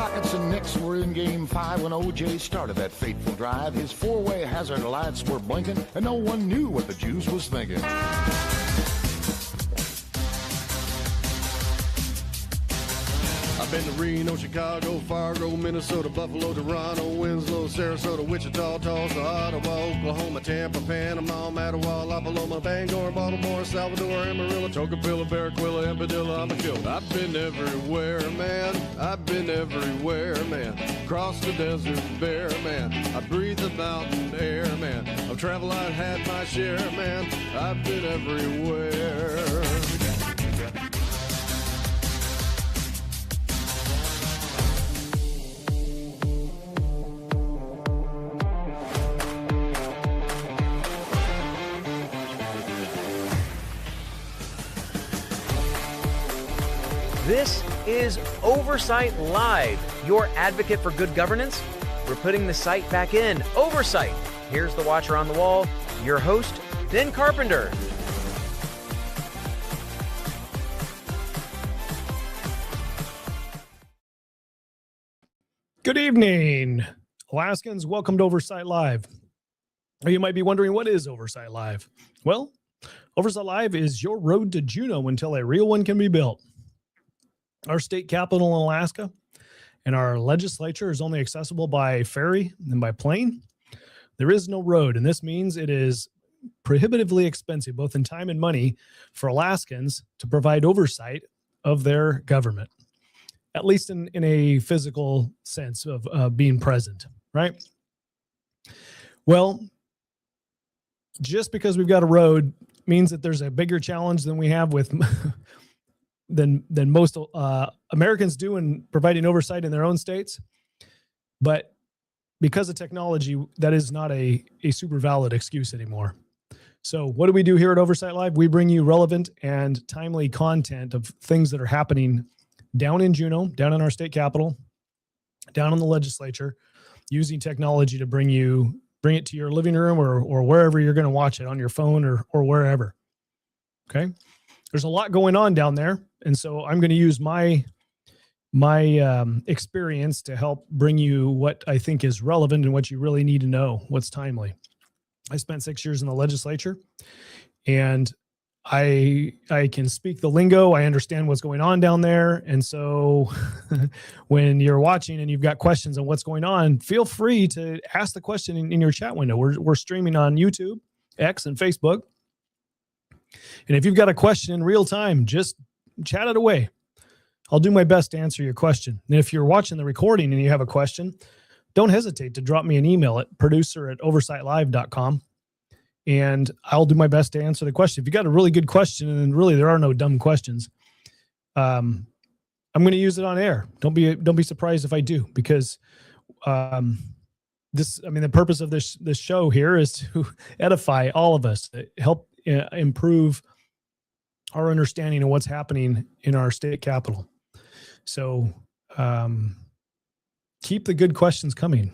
Rockets and Knicks were in Game 5 when OJ started that fateful drive. His four-way hazard lights were blinking, and no one knew what the Jews was thinking. I've been to Reno, Chicago, Fargo, Minnesota, Buffalo, Toronto, Winslow, Sarasota, Wichita, Tulsa, Ottawa, Oklahoma, Tampa, Panama, Mattawa, La Paloma, Bangor, Baltimore, Salvador, Amarillo, Tocopilla, Barranquilla, and Padilla. I'm a killer. I've been everywhere, man. I've been everywhere, man. Across the desert bare, man. I breathe the mountain air, man. Of travel I've had my share, man. I've been everywhere. This is Oversight Live, your advocate for good governance. We're putting the site back in. Oversight. Here's the watcher on the wall, your host, Ben Carpenter. Good evening, Alaskans. Welcome to Oversight Live. Or you might be wondering, what is Oversight Live? Well, Oversight Live is your road to Juneau until a real one can be built. Our state capital in Alaska and our legislature is only accessible by ferry and by plane. There is no road, and this means it is prohibitively expensive, both in time and money, for Alaskans to provide oversight of their government, at least in a physical sense of being present, right? Well, just because we've got a road means that there's a bigger challenge than we have with than most Americans do in providing oversight in their own states. But because of technology, that is not a super valid excuse anymore. So what do we do here at Oversight Live? We bring you relevant and timely content of things that are happening down in Juneau, down in our state capital, down in the legislature, using technology to bring it to your living room or wherever you're going to watch it, on your phone or wherever. Okay. There's a lot going on down there. And so I'm going to use my experience to help bring you what I think is relevant and what you really need to know, what's timely. I spent 6 years in the legislature, and I can speak the lingo. I understand what's going on down there. And so when you're watching and you've got questions on what's going on, feel free to ask the question in your chat window. We're streaming on YouTube, X, and Facebook. And if you've got a question in real time, just chat it away. I'll do my best to answer your question. And if you're watching the recording and you have a question, don't hesitate to drop me an email at producer@oversightlive.com, and I'll do my best to answer the question. If you got a really good question, and really there are no dumb questions, I'm going to use it on air. Don't be surprised if I do, because the purpose of this show here is to edify all of us, help improve our understanding of what's happening in our state capital. So keep the good questions coming.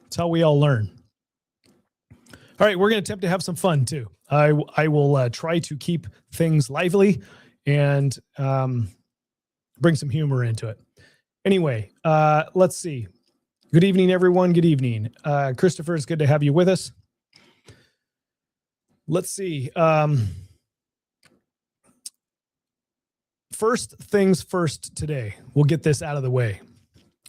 That's how we all learn. All right, we're going to attempt to have some fun too. I will try to keep things lively and bring some humor into it. Anyway, let's see. Good evening, everyone. Good evening. Christopher, it's good to have you with us. Let's see. First things first today. We'll get this out of the way.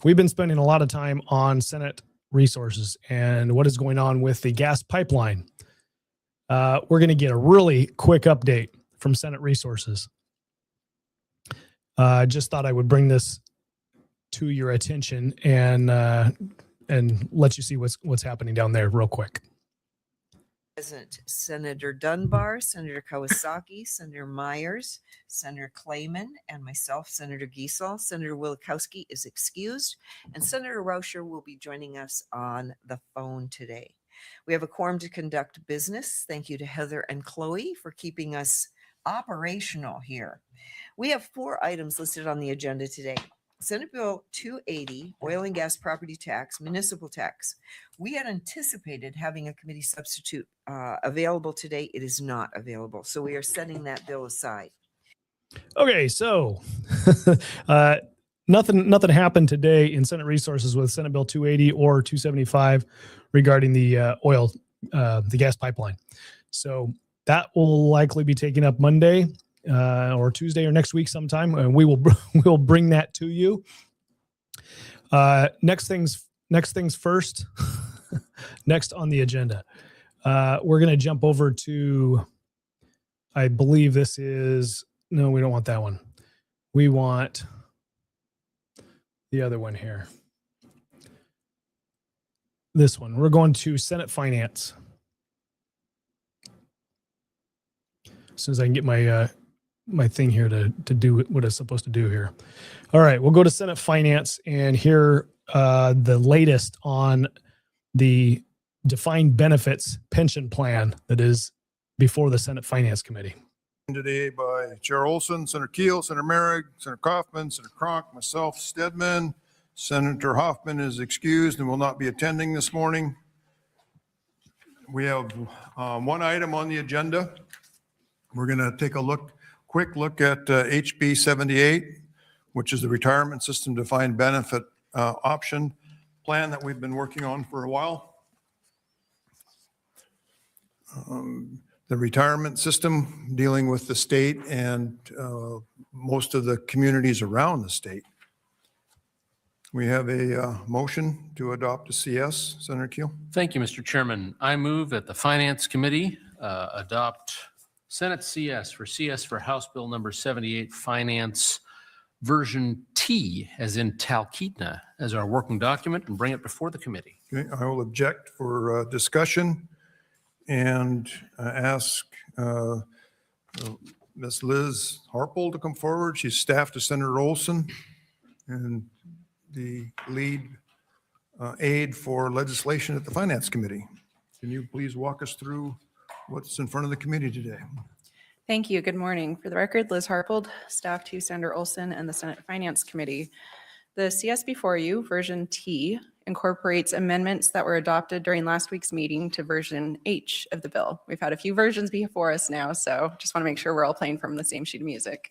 We've been spending a lot of time on Senate resources and what is going on with the gas pipeline. We're going to get a really quick update from Senate resources. Just thought I would bring this to your attention and let you see what's happening down there real quick. Present Senator Dunbar, Senator Kawasaki, Senator Myers, Senator Clayman, and myself, Senator Giesel. Senator Wielkowski is excused, and Senator Rauscher will be joining us on the phone today. We have a quorum to conduct business. Thank you to Heather and Chloe for keeping us operational here. We have 4 items listed on the agenda today. Senate Bill 280, oil and gas property tax, municipal tax. We had anticipated having a committee substitute available today. It is not available, so we are setting that bill aside. Okay, so nothing happened today in Senate Resources with Senate Bill 280 or 275 regarding the the gas pipeline. So that will likely be taken up Monday or Tuesday or next week sometime, and we will bring that to you. Next things first. Next on the agenda, we're going to jump over to, I believe this is, no, we don't want that one. We want the other one here. This one. We're going to Senate Finance. As soon as I can get my my thing here to do what it's supposed to do here. All right, we'll go to Senate Finance and hear the latest on the defined benefits pension plan that is before the Senate Finance Committee. Today by Chair Olson, Senator Keel, Senator Merrick, Senator Kaufman, Senator Cronk, myself, Stedman. Senator Hoffman is excused and will not be attending this morning. We have one item on the agenda. We're going to take a quick look at HB 78, which is the retirement system defined benefit option plan that we've been working on for a while. The retirement system dealing with the state and most of the communities around the state. We have a motion to adopt a CS. Senator Keel. Thank you, Mr. Chairman. I move that the Finance Committee adopt Senate CS for House Bill number 78, Finance version T, as in Talkeetna, as our working document, and bring it before the committee. Okay, I will object for discussion and ask Ms. Liz Harpel to come forward. She's staff to Senator Olson and the lead aide for legislation at the Finance Committee. Can you please walk us through what's in front of the committee today? Thank you. Good morning. For the record, Liz Harpold, staff to Senator Olson and the Senate Finance Committee. The CS before you, version T, incorporates amendments that were adopted during last week's meeting to version H of the bill. We've had a few versions before us now, so just want to make sure we're all playing from the same sheet of music.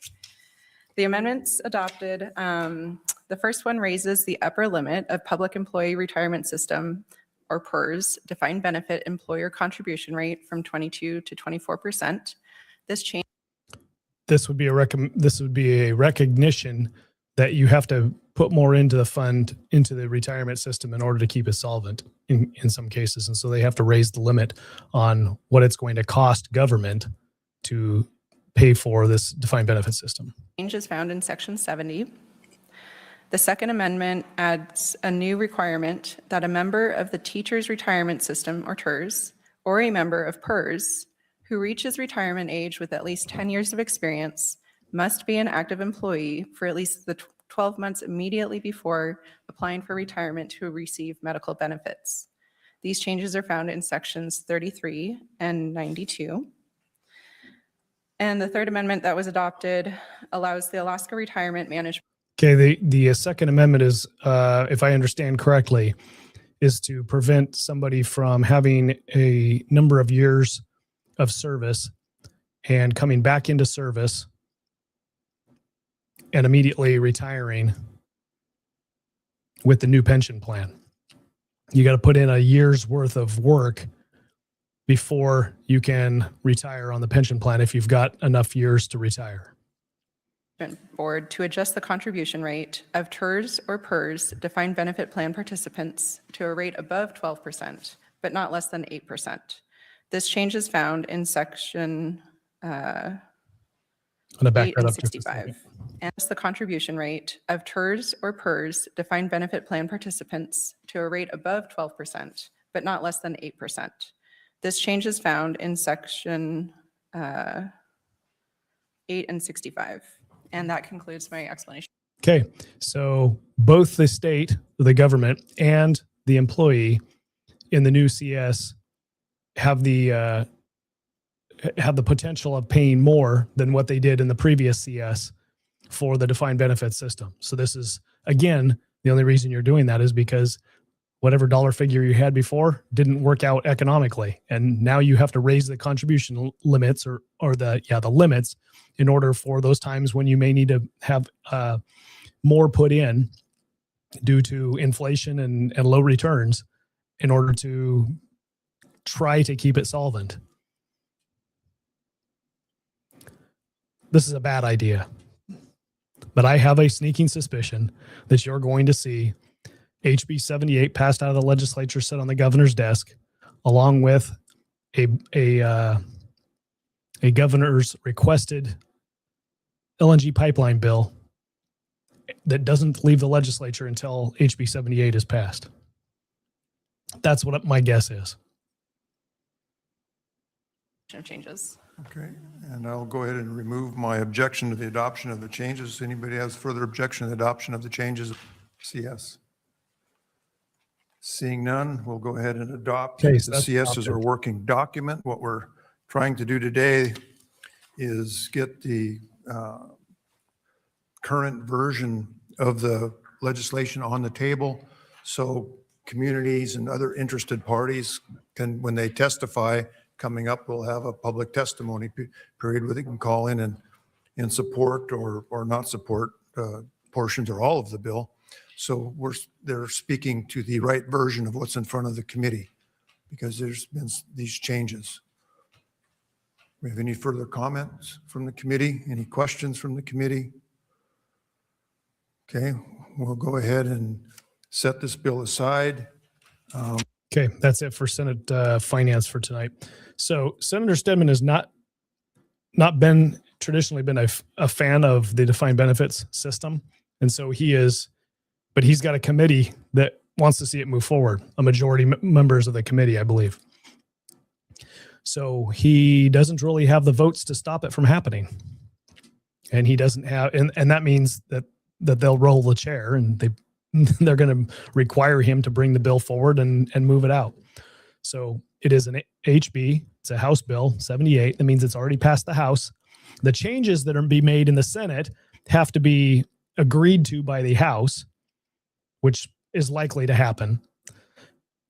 The amendments adopted, the first one raises the upper limit of public employee retirement system, or PERS, defined benefit employer contribution rate from 22 to 24%. This would be a recognition that you have to put more into the fund, into the retirement system in order to keep it solvent in some cases. And so they have to raise the limit on what it's going to cost government to pay for this defined benefit system. Change is found in section 70. The second amendment adds a new requirement that a member of the teacher's retirement system, or TERS, or a member of PERS who reaches retirement age with at least 10 years of experience must be an active employee for at least the 12 months immediately before applying for retirement to receive medical benefits. These changes are found in sections 33 and 92. And the third amendment that was adopted allows the Alaska Retirement Management. Okay, the second amendment is, if I understand correctly, is to prevent somebody from having a number of years of service and coming back into service and immediately retiring with the new pension plan. You got to put in a year's worth of work before you can retire on the pension plan if you've got enough years to retire. Board to adjust the contribution rate of TERS or PERS defined benefit plan participants to a rate above 12%, but not less than 8%. This change is found in section 8 and 65. And the contribution rate of TERS or PERS defined benefit plan participants to a rate above 12%, but not less than 8%. This change is found in section 8 and 65. And that concludes my explanation. Okay, so both the state, the government, and the employee in the new CS have the potential of paying more than what they did in the previous CS for the defined benefit system. So this is, again, the only reason you're doing that is because whatever dollar figure you had before didn't work out economically. And now you have to raise the contribution limits or the limits in order for those times when you may need to have more put in due to inflation and low returns in order to try to keep it solvent. This is a bad idea. But I have a sneaking suspicion that you're going to see HB 78 passed out of the legislature, sit on the governor's desk, along with a governor's requested LNG pipeline bill that doesn't leave the legislature until HB 78 is passed. That's what my guess is. Changes. Okay, and I'll go ahead and remove my objection to the adoption of the changes. Anybody has further objection to the adoption of the changes of CS? Seeing none, we'll go ahead and adopt. Okay, so the CS as our working document. What we're trying to do today is get the current version of the legislation on the table so communities and other interested parties can, when they testify, coming up, we'll have a public testimony period where they can call in and support or not support portions or all of the bill. So they're speaking to the right version of what's in front of the committee because there's been these changes. We have any further comments from the committee? Any questions from the committee? Okay, we'll go ahead and set this bill aside. Okay, that's it for Senate Finance for tonight. So Senator Stedman has not traditionally been a fan of the defined benefits system. And so he is, but he's got a committee that wants to see it move forward, a majority members of the committee, I believe. So he doesn't really have the votes to stop it from happening. And he doesn't have, and that means that they'll roll the chair and they're going to require him to bring the bill forward and move it out. So it is an HB. It's a House Bill 78. That means it's already passed the House. The changes that are be made in the Senate have to be agreed to by the House, which is likely to happen.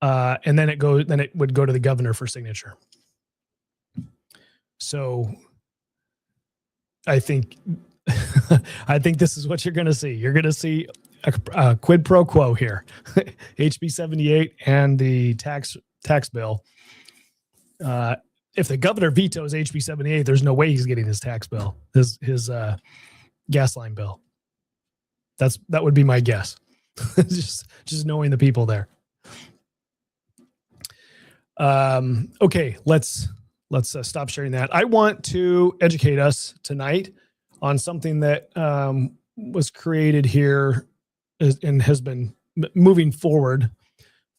And then it would go to the governor for signature. So I think this is what you're going to see. You're going to see a quid pro quo here. HB 78 and the tax bill. If the governor vetoes HB 78, there's no way he's getting his tax bill, his gas line bill. That would be my guess. just knowing the people there. Okay, let's stop sharing that. I want to educate us tonight on something that was created here and has been moving forward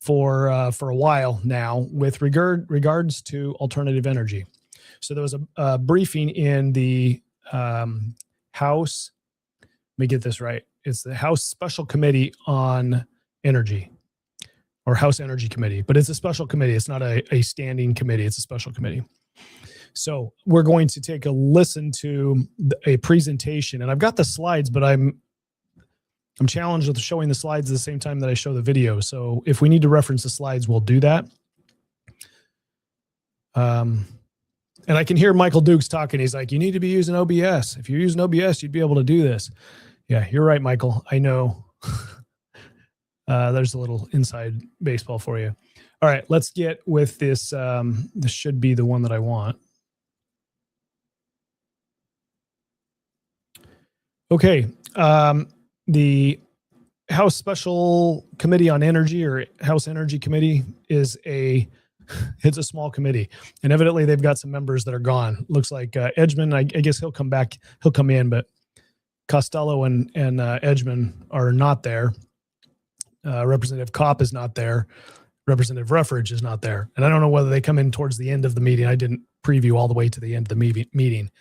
for a while now with regards to alternative energy. So there was a briefing in the House. Let me get this right. It's the House Special Committee on Energy, or House Energy Committee, but it's a special committee. It's not a standing committee. It's a special committee. So we're going to take a listen to a presentation, and I've got the slides, but I'm challenged with showing the slides at the same time that I show the video. So if we need to reference the slides, we'll do that. And I can hear Michael Dukes talking. He's like, you need to be using OBS. If you're using OBS, you'd be able to do this. Yeah, you're right, Michael. I know. There's a little inside baseball for you. All right, let's get with this. This should be the one that I want. Okay. The House Special Committee on Energy, or House Energy Committee, it's a small committee, and evidently they've got some members that are gone. Looks like Edgman, I guess he'll come back. He'll come in, but Costello and Edgman are not there. Representative Kopp is not there. Representative Ruffridge is not there. And I don't know whether they come in towards the end of the meeting. I didn't preview all the way to the end of the meeting.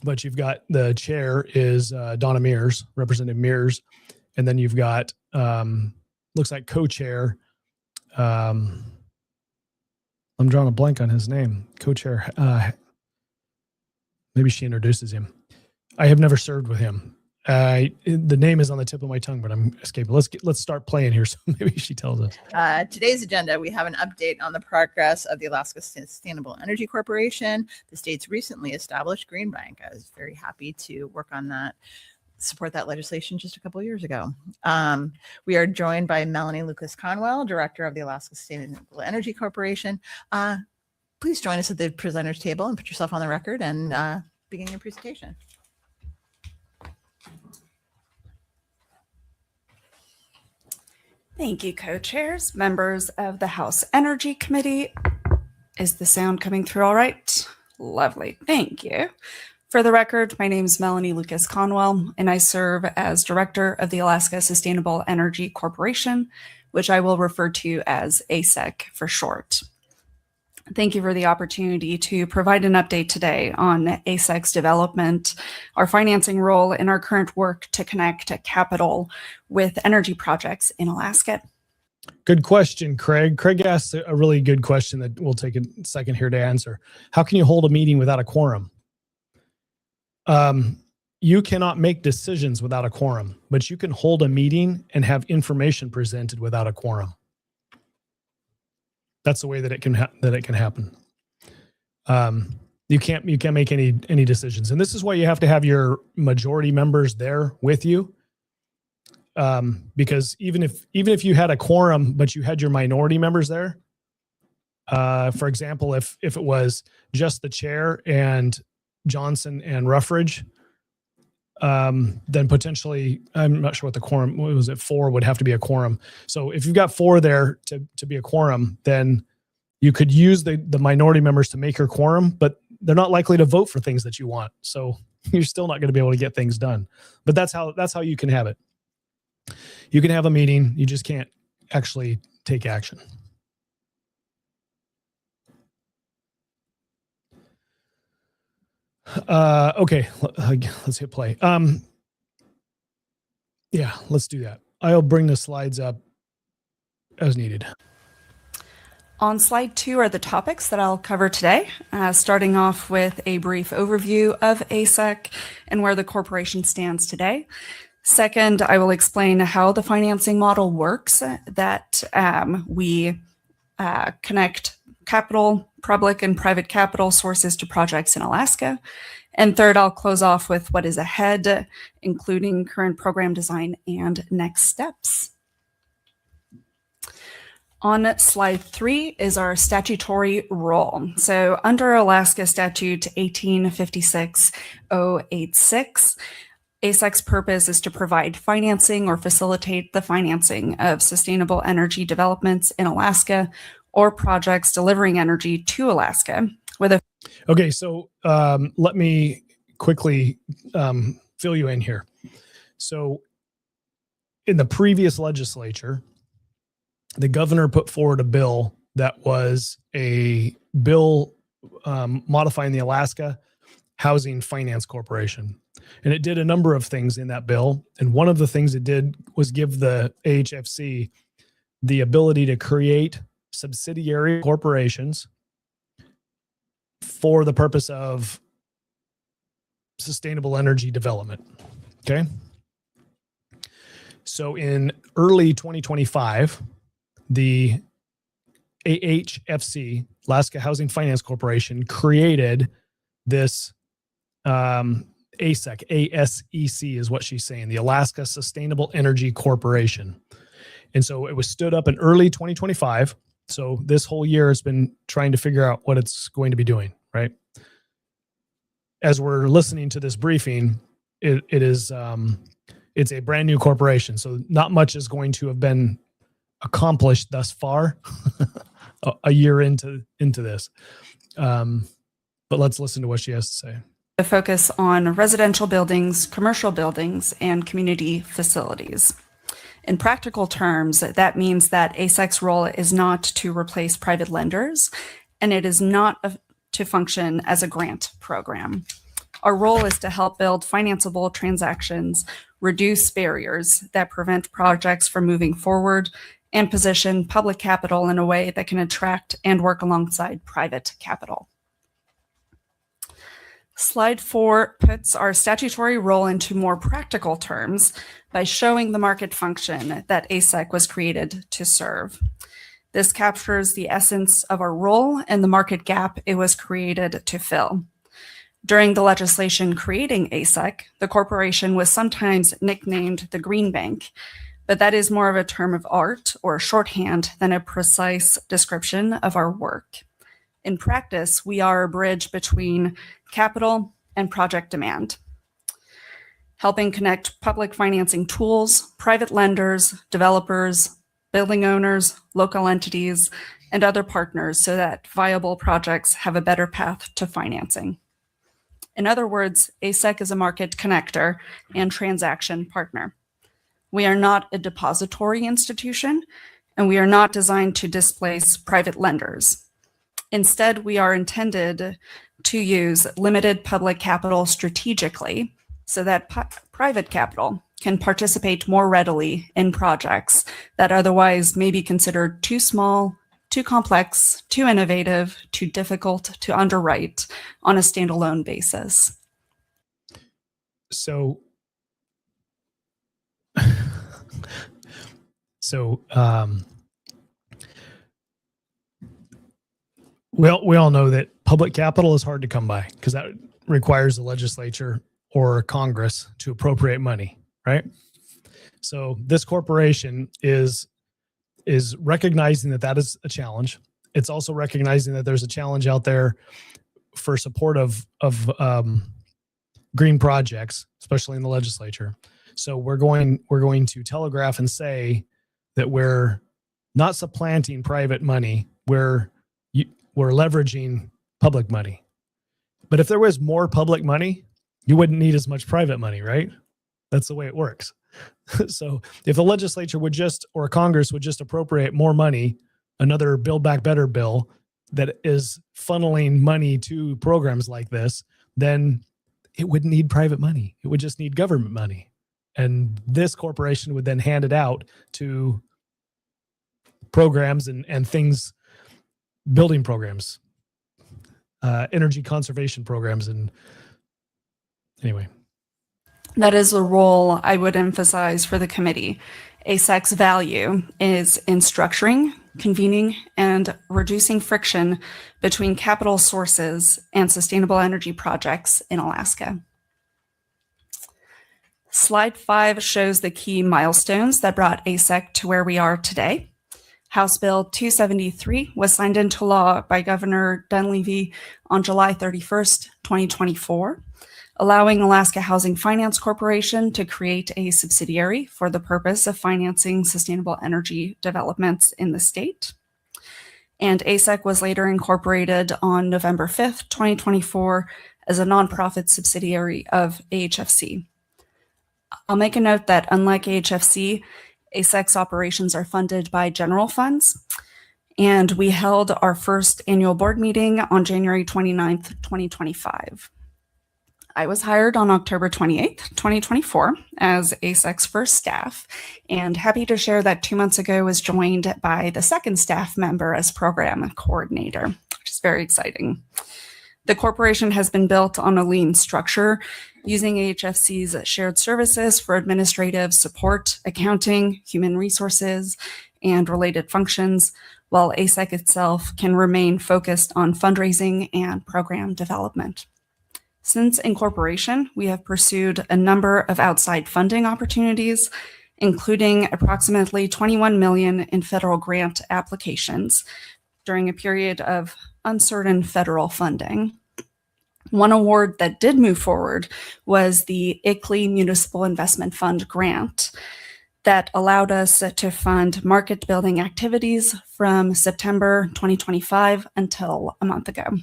But you've got the chair is Donna Mears, Representative Mears. And then you've got, looks like co-chair. I'm drawing a blank on his name. Co-chair. Maybe she introduces him. I have never served with him. The name is on the tip of my tongue, but I'm escaping. Let's start playing here. So maybe she tells us. Today's agenda, we have an update on the progress of the Alaska Sustainable Energy Corporation, the state's recently established Green Bank. I was very happy to work on that. support that legislation just a couple of years ago. We are joined by Melanie Lucas Conwell, Director of the Alaska Sustainable Energy Corporation. Please join us at the presenters table and put yourself on the record and begin your presentation. Thank you, co-chairs, members of the House Energy Committee. Is the sound coming through all right? Lovely, thank you. For the record, my name is Melanie Lucas Conwell, and I serve as Director of the Alaska Sustainable Energy Corporation, which I will refer to as ASEC for short. Thank you for the opportunity to provide an update today on ASEC's development, our financing role, and our current work to connect capital with energy projects in Alaska. Good question, Craig. Craig asked a really good question that we'll take a second here to answer. How can you hold a meeting without a quorum? You cannot make decisions without a quorum, but you can hold a meeting and have information presented without a quorum. That's the way that it can happen. You can't make any decisions, and this is why you have to have your majority members there with you. Because even if you had a quorum but you had your minority members there, for example, if it was just the chair and Johnson and Ruffridge, then potentially, I'm not sure what the quorum was. It 4 would have to be a quorum. So if you've got 4 there to be a quorum, then you could use the minority members to make your quorum, but they're not likely to vote for things that you want. So you're still not going to be able to get things done. But that's how you can have it. You can have a meeting, you just can't actually take action. Okay, let's hit play. Yeah, let's do that. I'll bring the slides up as needed. On slide 2 are the topics that I'll cover today, starting off with a brief overview of ASEC and where the corporation stands today. Second, I will explain how the financing model works, that we connect capital, public and private capital sources to projects in Alaska. And third, I'll close off with what is ahead, including current program design and next steps. On slide 3 is our statutory role. So under Alaska Statute 1856-086, ASEC's purpose is to provide financing or facilitate the financing of sustainable energy developments in Alaska or projects delivering energy to Alaska with a... Okay, so let me quickly fill you in here. So in the previous legislature, the governor put forward a bill that was a bill modifying the Alaska Housing Finance Corporation. And it did a number of things in that bill. And one of the things it did was give the AHFC the ability to create subsidiary corporations for the purpose of sustainable energy development. Okay. So in early 2025, the AHFC, Alaska Housing Finance Corporation, created this ASEC, ASEC is what she's saying, the Alaska Sustainable Energy Corporation. And so it was stood up in early 2025. So this whole year has been trying to figure out what it's going to be doing, right? As we're listening to this briefing, it's a brand new corporation. So not much is going to have been accomplished thus far, a year into this. But let's listen to what she has to say. The focus on residential buildings, commercial buildings, and community facilities. In practical terms, that means that ASEC's role is not to replace private lenders, and it is not to function as a grant program. Our role is to help build financeable transactions, reduce barriers that prevent projects from moving forward, and position public capital in a way that can attract and work alongside private capital. Slide 4 puts our statutory role into more practical terms by showing the market function that ASEC was created to serve. This captures the essence of our role and the market gap it was created to fill. During the legislation creating ASEC, the corporation was sometimes nicknamed the Green Bank, but that is more of a term of art or shorthand than a precise description of our work. In practice, we are a bridge between capital and project demand, helping connect public financing tools, private lenders, developers, building owners, local entities, and other partners so that viable projects have a better path to financing. In other words, ASEC is a market connector and transaction partner. We are not a depository institution, and we are not designed to displace private lenders. Instead, we are intended to use limited public capital strategically so that private capital can participate more readily in projects that otherwise may be considered too small, too complex, too innovative, too difficult to underwrite on a standalone basis. So we all know that public capital is hard to come by because that requires the legislature or Congress to appropriate money, right? So this corporation is recognizing that is a challenge. It's also recognizing that there's a challenge out there for support of green projects, especially in the legislature. So we're going to telegraph and say that we're not supplanting private money. We're leveraging public money. But if there was more public money, you wouldn't need as much private money, right? That's the way it works. So if the legislature would just, or Congress would just appropriate more money, another Build Back Better bill that is funneling money to programs like this, then it wouldn't need private money. It would just need government money. And this corporation would then hand it out to programs and things, building programs, energy conservation programs. And anyway. That is a role I would emphasize for the committee. ASEC's value is in structuring, convening, and reducing friction between capital sources and sustainable energy projects in Alaska. Slide 5 shows the key milestones that brought ASEC to where we are today. House Bill 273 was signed into law by Governor Dunleavy on July 31st, 2024, allowing Alaska Housing Finance Corporation to create a subsidiary for the purpose of financing sustainable energy developments in the state. And ASEC was later incorporated on November 5th, 2024, as a nonprofit subsidiary of AHFC. I'll make a note that unlike AHFC, ASEC's operations are funded by general funds, and we held our first annual board meeting on January 29th, 2025. I was hired on October 28th, 2024 as ASEC's first staff, and happy to share that 2 months ago was joined by the second staff member as program coordinator, which is very exciting. The corporation has been built on a lean structure using AHFC's shared services for administrative support, accounting, human resources, and related functions, while ASEC itself can remain focused on fundraising and program development. Since incorporation, we have pursued a number of outside funding opportunities, including approximately $21 million in federal grant applications during a period of uncertain federal funding. One award that did move forward was the ICLEI Municipal Investment Fund grant that allowed us to fund market building activities from September 2025 until a month ago.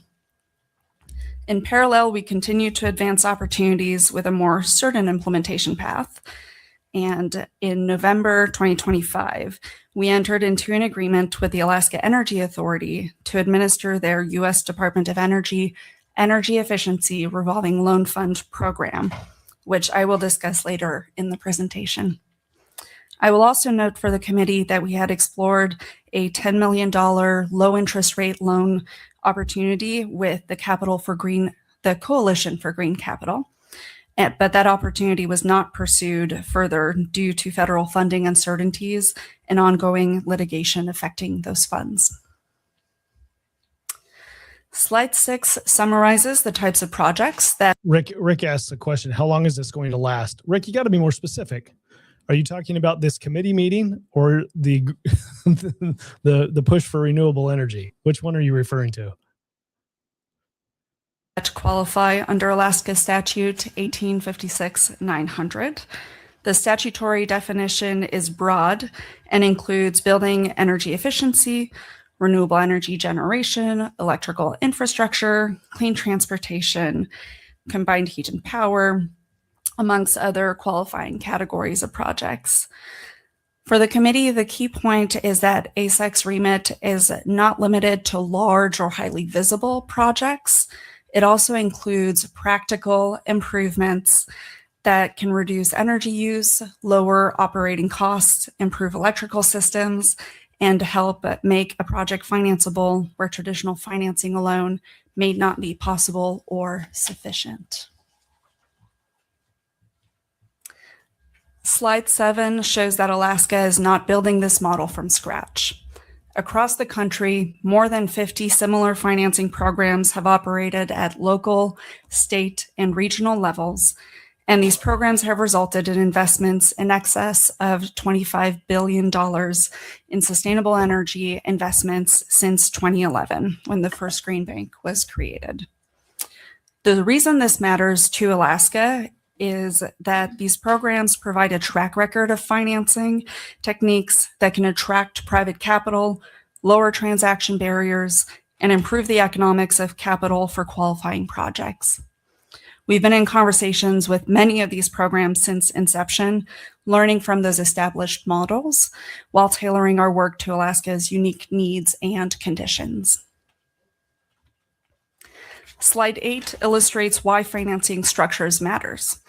In parallel, we continue to advance opportunities with a more certain implementation path. And in November 2025, we entered into an agreement with the Alaska Energy Authority to administer their U.S. Department of Energy Energy Efficiency Revolving Loan Fund program, which I will discuss later in the presentation. I will also note for the committee that we had explored a $10 million low interest rate loan opportunity with the Coalition for Green Capital, but that opportunity was not pursued further due to federal funding uncertainties and ongoing litigation affecting those funds. Slide 6 summarizes the types of projects that Rick asks a question. How long is this going to last? Rick, you got to be more specific. Are you talking about this committee meeting or the the push for renewable energy? Which one are you referring to? qualify under Alaska Statute 1856-900. The statutory definition is broad and includes building energy efficiency, renewable energy generation, electrical infrastructure, clean transportation, combined heat and power, amongst other qualifying categories of projects. For the committee, the key point is that ASEC's remit is not limited to large or highly visible projects. It also includes practical improvements that can reduce energy use, lower operating costs, improve electrical systems, and help make a project financeable where traditional financing alone may not be possible or sufficient. Slide 7 shows that Alaska is not building this model from scratch. Across the country, more than 50 similar financing programs have operated at local, state, and regional levels, and these programs have resulted in investments in excess of $25 billion in sustainable energy investments since 2011, when the first Green Bank was created. The reason this matters to Alaska is that these programs provide a track record of financing techniques that can attract private capital, lower transaction barriers, and improve the economics of capital for qualifying projects. We've been in conversations with many of these programs since inception, learning from those established models while tailoring our work to Alaska's unique needs and conditions. Slide 8 illustrates why financing structures matters.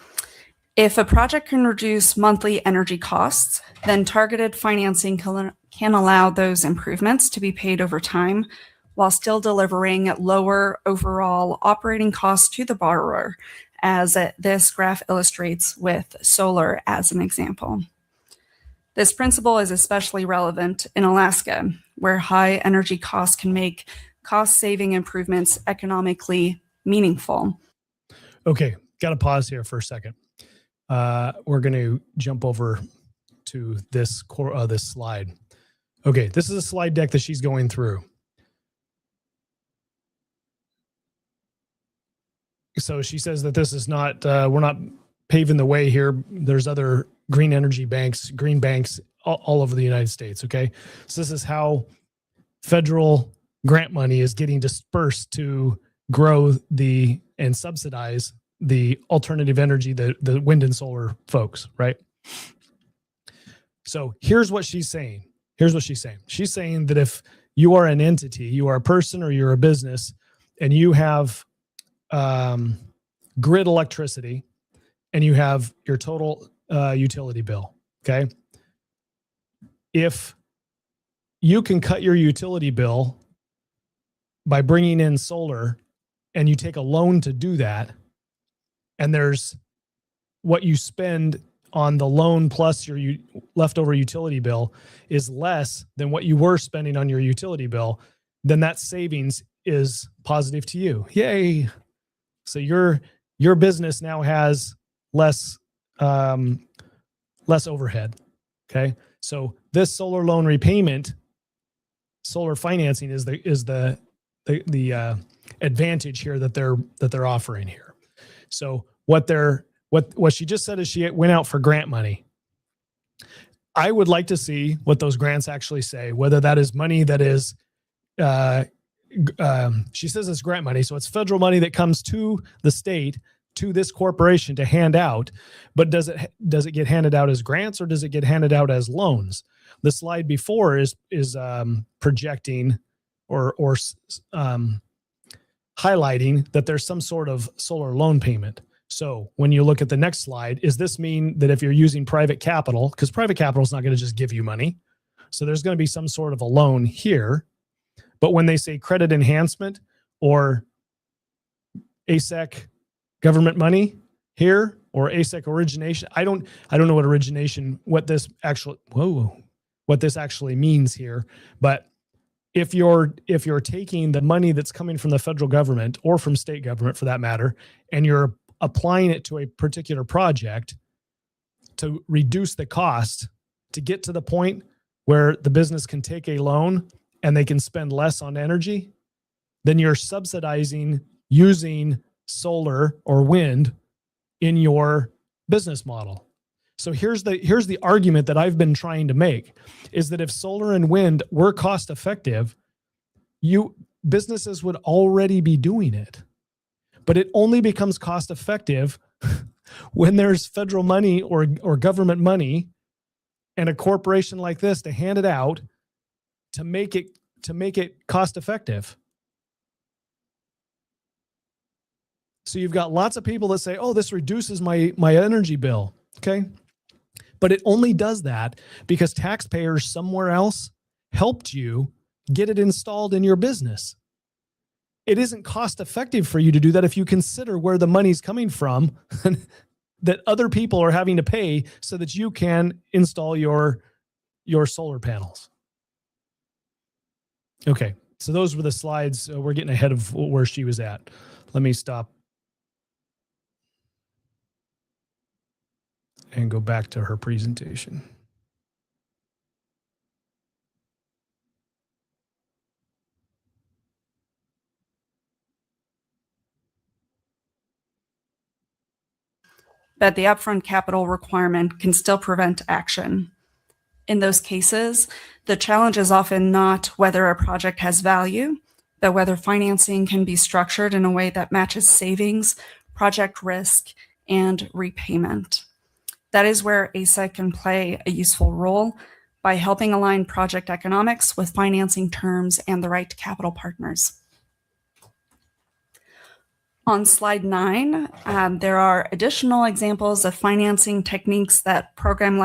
If a project can reduce monthly energy costs, then targeted financing can allow those improvements to be paid over time while still delivering lower overall operating costs to the borrower, as this graph illustrates with solar as an example. This principle is especially relevant in Alaska, where high energy costs can make cost-saving improvements economically meaningful. Okay, got to pause here for a second. We're going to jump over to this slide. Okay, this is a slide deck that she's going through. So she says that this is not, we're not paving the way here. There's other green energy banks, green banks all over the United States, okay? So this is how federal grant money is getting dispersed to grow and subsidize the alternative energy, the wind and solar folks, right? So here's what she's saying. She's saying that if you are an entity, you are a person or you're a business, and you have grid electricity and you have your total utility bill, okay? If you can cut your utility bill by bringing in solar and you take a loan to do that, and there's what you spend on the loan plus your leftover utility bill is less than what you were spending on your utility bill, then that savings is positive to you. Yay. So your business now has less overhead. Okay. So this solar loan repayment, solar financing is the advantage here that they're offering here. So what she just said is she went out for grant money. I would like to see what those grants actually say, whether that is money that is, she says it's grant money. So it's federal money that comes to the state, to this corporation to hand out, but does it get handed out as grants or does it get handed out as loans? The slide before is projecting or highlighting that there's some sort of solar loan payment. So when you look at the next slide, does this mean that if you're using private capital, because private capital is not going to just give you money, so there's going to be some sort of a loan here. But when they say credit enhancement or ASEC government money here or ASEC origination, I don't know what origination, what this actually means here, but if you're taking the money that's coming from the federal government or from state government for that matter, and you're applying it to a particular project to reduce the cost to get to the point where the business can take a loan and they can spend less on energy, then you're subsidizing using solar or wind in your business model. So here's the argument that I've been trying to make, is that if solar and wind were cost effective, businesses would already be doing it. But it only becomes cost effective when there's federal money or government money and a corporation like this to hand it out to make it cost effective. So you've got lots of people that say, oh, this reduces my energy bill. Okay. But it only does that because taxpayers somewhere else helped you get it installed in your business. It isn't cost effective for you to do that if you consider where the money's coming from that other people are having to pay so that you can install your solar panels. Okay, so those were the slides. We're getting ahead of where she was at. Let me stop and go back to her presentation. But the upfront capital requirement can still prevent action. In those cases, the challenge is often not whether a project has value, but whether financing can be structured in a way that matches savings, project risk, and repayment. That is where ASEC can play a useful role by helping align project economics with financing terms and the right capital partners. On slide 9, there are additional examples of financing techniques that programs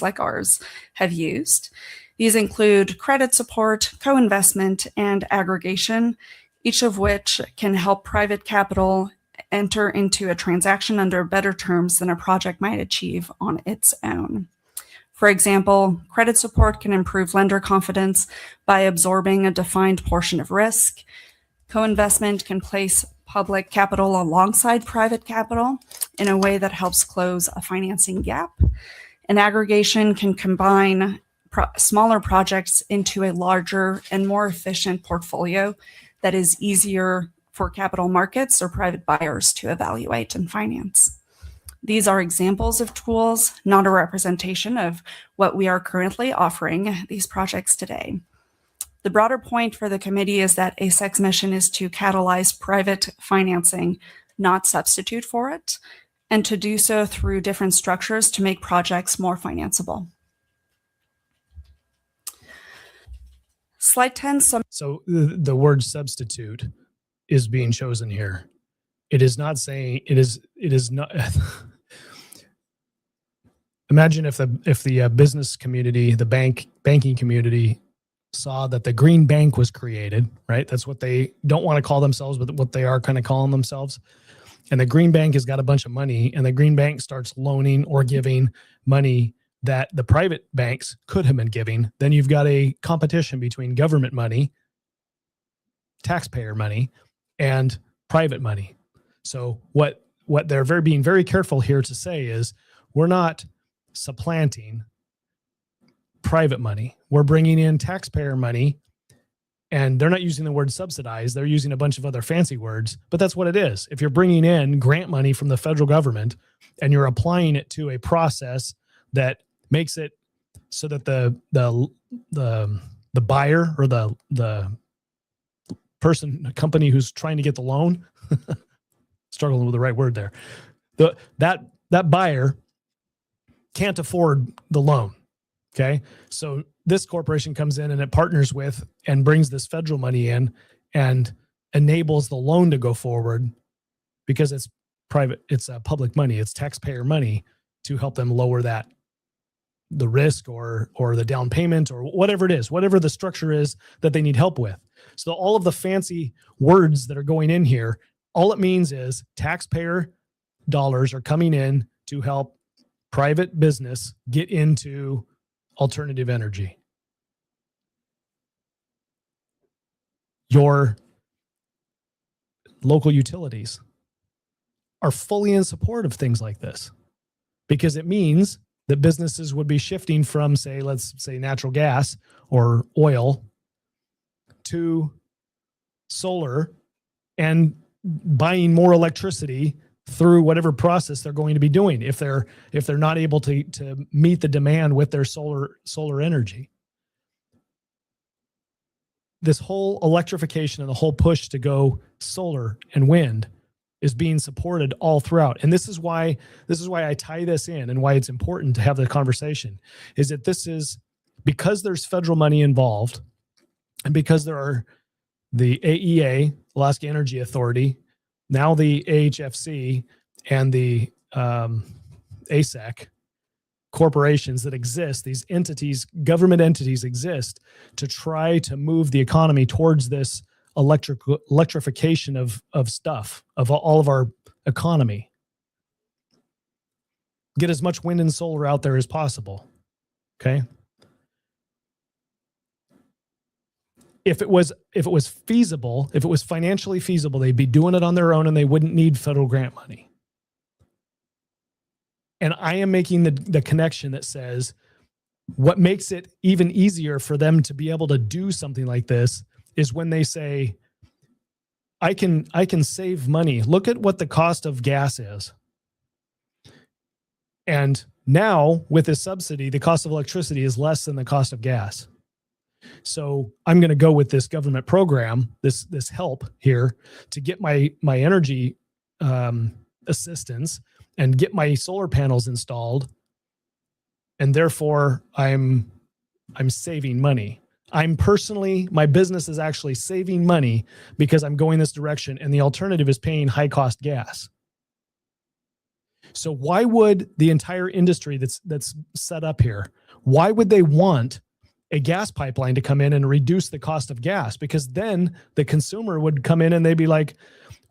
like ours have used. These include credit support, co-investment, and aggregation, each of which can help private capital enter into a transaction under better terms than a project might achieve on its own. For example, credit support can improve lender confidence by absorbing a defined portion of risk. Co-investment can place public capital alongside private capital in a way that helps close a financing gap. And aggregation can combine smaller projects into a larger and more efficient portfolio that is easier for capital markets or private buyers to evaluate and finance. These are examples of tools, not a representation of what we are currently offering these projects today. The broader point for the committee is that ASEC's mission is to catalyze private financing, not substitute for it, and to do so through different structures to make projects more financeable. Slide 10. So the word substitute is being chosen here. It is not saying it is not. Imagine if the business community, the banking community saw that the green bank was created, right? That's what they don't want to call themselves, but what they are kind of calling themselves. And the green bank has got a bunch of money, and the green bank starts loaning or giving money that the private banks could have been giving. Then you've got a competition between government money, taxpayer money, and private money. So what they're being very careful here to say is we're not supplanting private money. We're bringing in taxpayer money, and they're not using the word subsidize. They're using a bunch of other fancy words, but that's what it is. If you're bringing in grant money from the federal government and you're applying it to a process that makes it so that the buyer or the company who's trying to get the loan, struggling with the right word there, that buyer can't afford the loan. Okay. So this corporation comes in and it partners with and brings this federal money in and enables the loan to go forward because it's private, it's public money, it's taxpayer money to help them lower the risk or the down payment or whatever it is, whatever the structure is that they need help with. So all of the fancy words that are going in here, all it means is taxpayer dollars are coming in to help private business get into alternative energy. your local utilities are fully in support of things like this, because it means that businesses would be shifting from, say, let's say natural gas or oil to solar and buying more electricity through whatever process they're going to be doing if they're not able to meet the demand with their solar energy. This whole electrification and the whole push to go solar and wind is being supported all throughout. And this is why I tie this in, and why it's important to have the conversation, is that this is because there's federal money involved, and because there are the AEA, Alaska Energy Authority, now the AHFC, and the ASEC corporations that exist, these entities, government entities exist to try to move the economy towards this electrification of stuff, of all of our economy. Get as much wind and solar out there as possible. Okay. If it was feasible, if it was financially feasible, they'd be doing it on their own and they wouldn't need federal grant money. And I am making the connection that says what makes it even easier for them to be able to do something like this is when they say, I can save money. Look at what the cost of gas is. And now with this subsidy, the cost of electricity is less than the cost of gas. So I'm going to go with this government program, this help here to get my energy assistance and get my solar panels installed. And therefore I'm saving money. My business is actually saving money because I'm going this direction, and the alternative is paying high cost gas. So why would the entire industry that's set up here, why would they want a gas pipeline to come in and reduce the cost of gas? Because then the consumer would come in and they'd be like,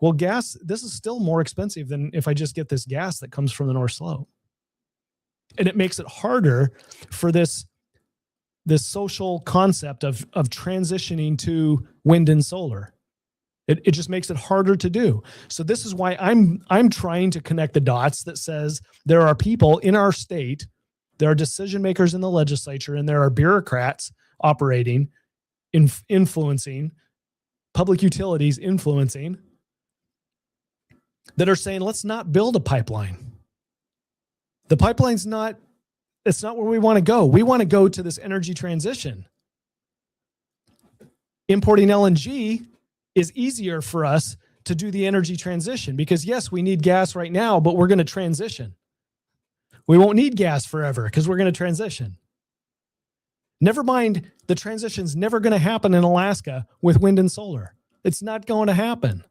well, gas, this is still more expensive than if I just get this gas that comes from the North Slope. And it makes it harder for this social concept of transitioning to wind and solar. It just makes it harder to do. So this is why I'm trying to connect the dots that says there are people in our state, there are decision makers in the legislature, and there are bureaucrats operating, influencing, public utilities influencing, that are saying, let's not build a pipeline. The pipeline's it's not where we want to go. We want to go to this energy transition. Importing LNG is easier for us to do the energy transition because, yes, we need gas right now, but we're going to transition. We won't need gas forever because we're going to transition. Never mind, the transition's never going to happen in Alaska with wind and solar. It's not going to happen.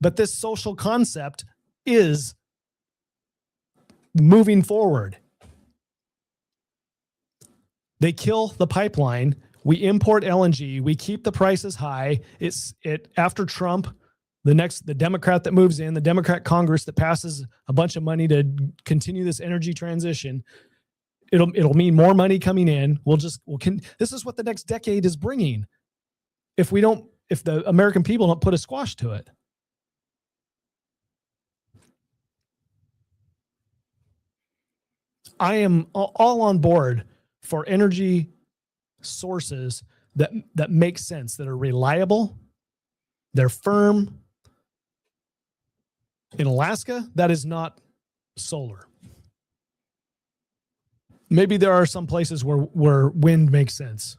But this social concept is moving forward. They kill the pipeline. We import LNG. We keep the prices high. After Trump, the Democrat that moves in, the Democrat Congress that passes a bunch of money to continue this energy transition, it'll mean more money coming in. This is what the next decade is bringing. If the American people don't put a squash to it. I am all on board for energy sources that make sense, that are reliable, they're firm. In Alaska, that is not solar. Maybe there are some places where wind makes sense.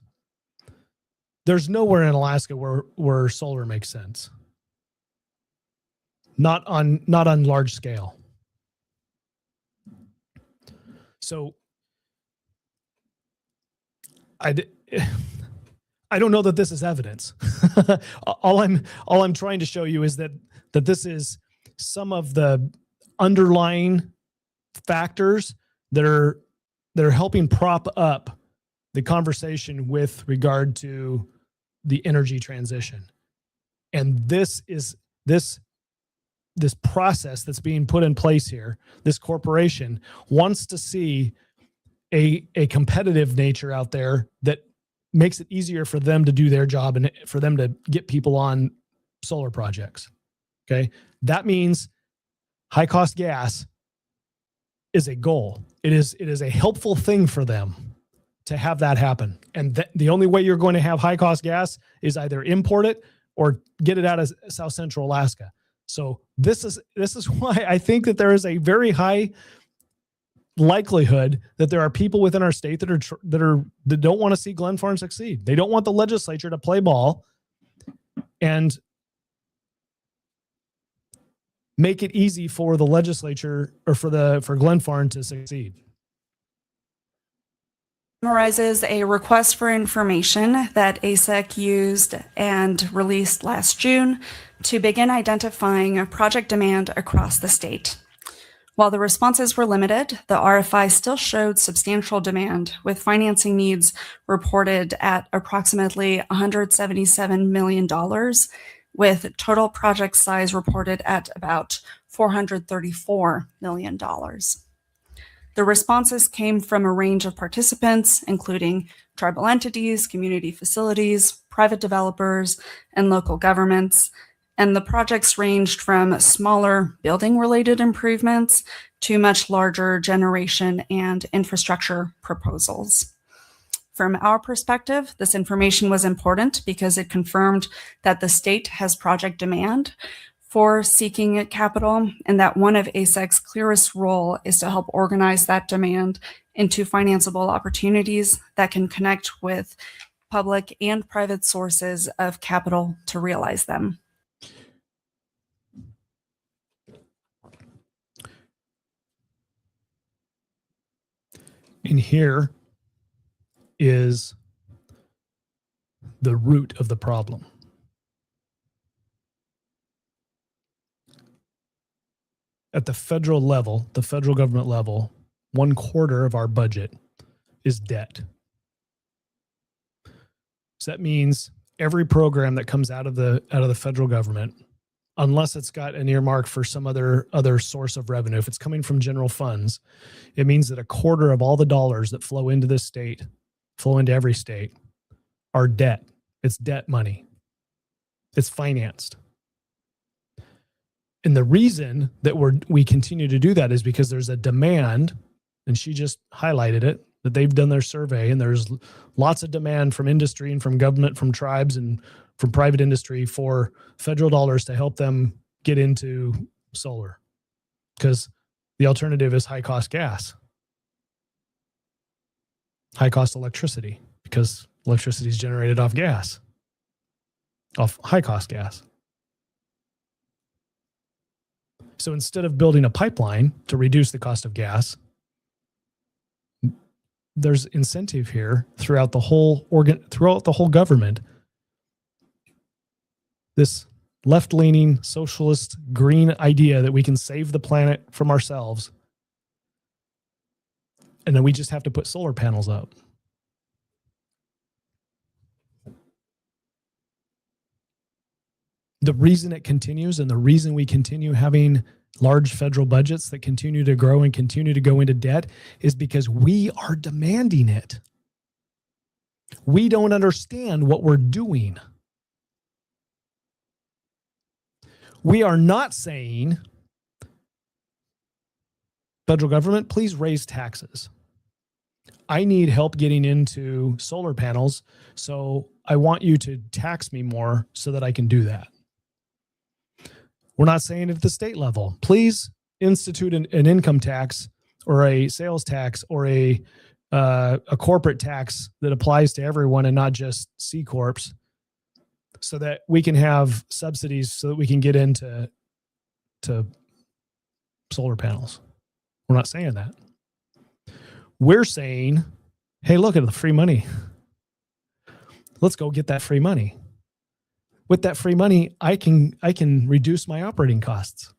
There's nowhere in Alaska where solar makes sense. Not on large scale. So I don't know that this is evidence. all I'm trying to show you is that this is some of the underlying factors that are helping prop up the conversation with regard to the energy transition. And this process that's being put in place here, this corporation wants to see a competitive nature out there that makes it easier for them to do their job and for them to get people on solar projects. Okay. That means high cost gas is a goal. It is a helpful thing for them to have that happen. And the only way you're going to have high cost gas is either import it or get it out of South Central Alaska. So this is why I think that there is a very high likelihood that there are people within our state that don't want to see Glen Farm succeed. They don't want the legislature to play ball and make it easy for the legislature or for Glen Farm to succeed. Summarizes a request for information that ASEC used and released last June to begin identifying project demand across the state. While the responses were limited, the RFI still showed substantial demand, with financing needs reported at approximately $177 million, with total project size reported at about $434 million. The responses came from a range of participants, including tribal entities, community facilities, private developers, and local governments. And the projects ranged from smaller building-related improvements to much larger generation and infrastructure proposals. From our perspective, this information was important because it confirmed that the state has project demand for seeking capital, and that one of ASEC's clearest role is to help organize that demand into financeable opportunities that can connect with public and private sources of capital to realize them. And here is the root of the problem. At the federal level, the federal government level, 1/4 of our budget is debt. So that means every program that comes out of the federal government, unless it's got an earmark for some other source of revenue, if it's coming from general funds, it means that 1/4 of all the dollars that flow into this state, flow into every state, are debt. It's debt money. It's financed. And the reason that we continue to do that is because there's a demand, and she just highlighted it, that they've done their survey, and there's lots of demand from industry and from government, from tribes and from private industry for federal dollars to help them get into solar, because the alternative is high cost gas, high cost electricity, because electricity is generated off gas, off high cost gas. So instead of building a pipeline to reduce the cost of gas, there's incentive here throughout the whole government. This left-leaning, socialist, green idea that we can save the planet from ourselves, and then we just have to put solar panels up. The reason it continues, and the reason we continue having large federal budgets that continue to grow and continue to go into debt, is because we are demanding it. We don't understand what we're doing. We are not saying, federal government, please raise taxes. I need help getting into solar panels, so I want you to tax me more so that I can do that. We're not saying at the state level, please institute an income tax or a sales tax or a corporate tax that applies to everyone and not just C corps, so that we can have subsidies so that we can get into solar panels. We're not saying that. We're saying, hey, look at the free money. Let's go get that free money. With that free money, I can reduce my operating costs.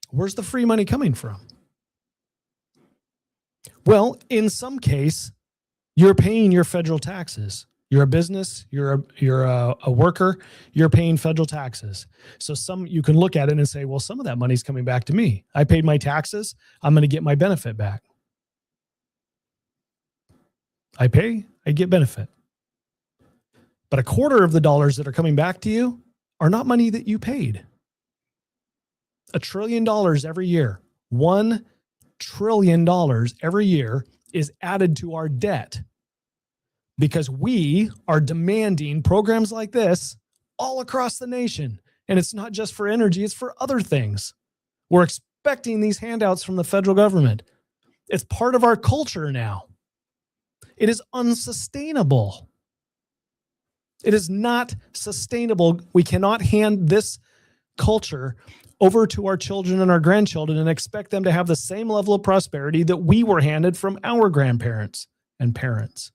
Where's the free money coming from? Well, in some case, you're paying your federal taxes. You're a business, you're a worker, you're paying federal taxes. So you can look at it and say, well, some of that money's coming back to me. I paid my taxes, I'm going to get my benefit back. I pay, I get benefit. But a quarter of the dollars that are coming back to you are not money that you paid. $1 trillion every year, $1 trillion every year is added to our debt because we are demanding programs like this all across the nation. And it's not just for energy, it's for other things. We're expecting these handouts from the federal government. It's part of our culture now. It is unsustainable. It is not sustainable. We cannot hand this culture over to our children and our grandchildren and expect them to have the same level of prosperity that we were handed from our grandparents and parents.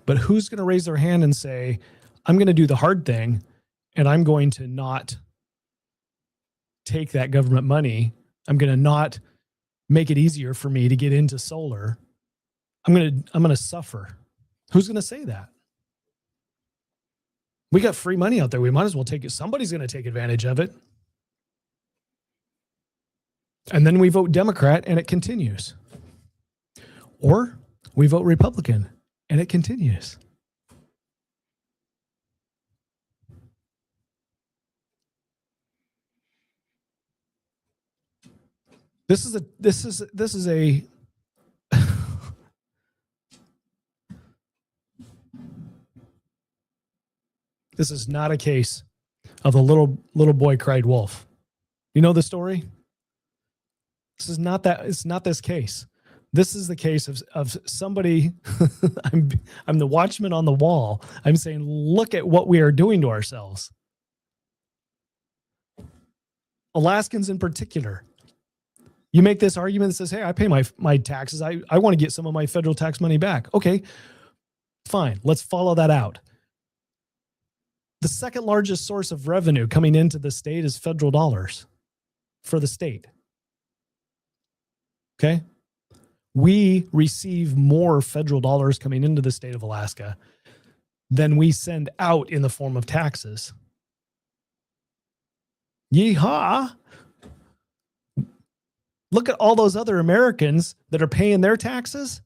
But who's going to raise their hand and say, I'm going to do the hard thing and I'm going to not take that government money. I'm going to not make it easier for me to get into solar. I'm going to suffer. Who's going to say that? We got free money out there. We might as well take it. Somebody's going to take advantage of it. And then we vote Democrat and it continues. Or we vote Republican and it continues. This is a this is not a case of the little boy cried wolf. You know the story? This is not that. It's not this case. This is the case of somebody. I'm the watchman on the wall. I'm saying, look at what we are doing to ourselves. Alaskans in particular. You make this argument that says, hey, I pay my taxes. I want to get some of my federal tax money back. Okay, fine. Let's follow that out. The second largest source of revenue coming into the state is federal dollars for the state. Okay? We receive more federal dollars coming into the state of Alaska than we send out in the form of taxes. Yeehaw! Look at all those other Americans that are paying their taxes,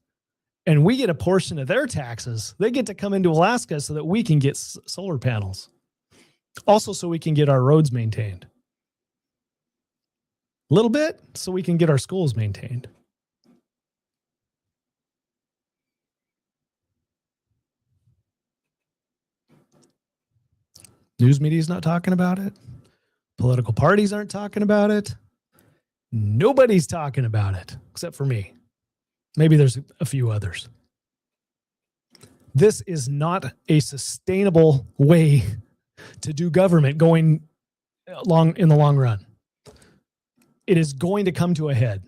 and we get a portion of their taxes. They get to come into Alaska so that we can get solar panels. Also, so we can get our roads maintained. A little bit so we can get our schools maintained. News media is not talking about it. Political parties aren't talking about it. Nobody's talking about it except for me. Maybe there's a few others. This is not a sustainable way to do government going along in the long run. It is going to come to a head.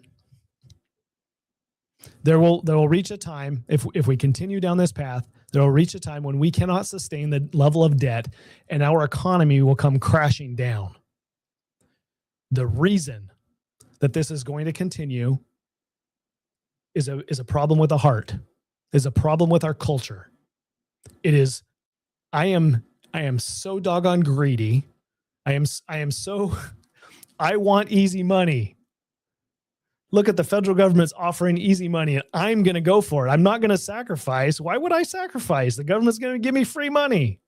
There will reach a time, if we continue down this path, there will reach a time when we cannot sustain the level of debt and our economy will come crashing down. The reason that this is going to continue is a problem with the heart, is a problem with our culture. It is, I am so doggone greedy. I want easy money. Look at the federal government's offering easy money and I'm going to go for it. I'm not going to sacrifice. Why would I sacrifice? The government's going to give me free money.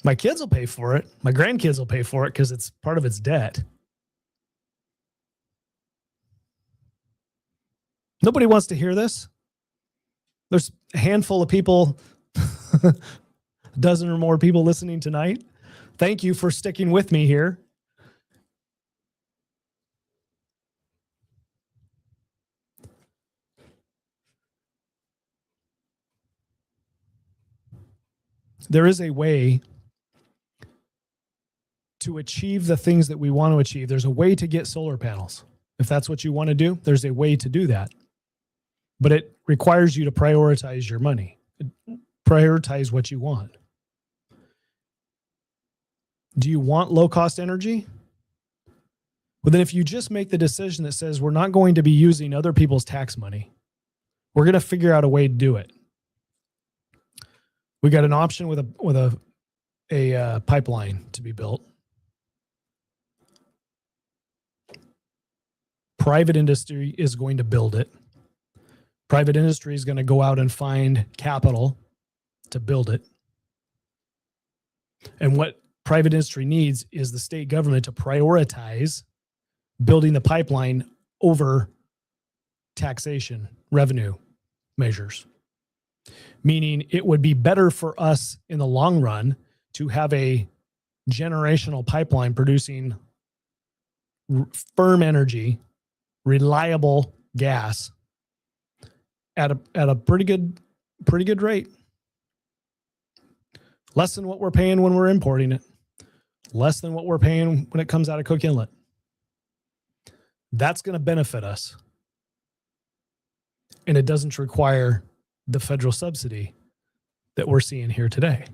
My kids will pay for it. My grandkids will pay for it because it's part of its debt. Nobody wants to hear this. There's a handful of people, a dozen or more people listening tonight. Thank you for sticking with me here. There is a way to achieve the things that we want to achieve. There's a way to get solar panels. If that's what you want to do, there's a way to do that. But it requires you to prioritize your money. Prioritize what you want. Do you want low-cost energy? Well, then if you just make the decision that says we're not going to be using other people's tax money, we're going to figure out a way to do it. We got an option with a pipeline to be built. Private industry is going to build it. Private industry is going to go out and find capital to build it. And what private industry needs is the state government to prioritize building the pipeline over taxation revenue measures. Meaning it would be better for us in the long run to have a generational pipeline producing firm energy, reliable gas at a pretty good rate. Less than what we're paying when we're importing it. Less than what we're paying when it comes out of Cook Inlet. That's going to benefit us. And it doesn't require the federal subsidy that we're seeing here today.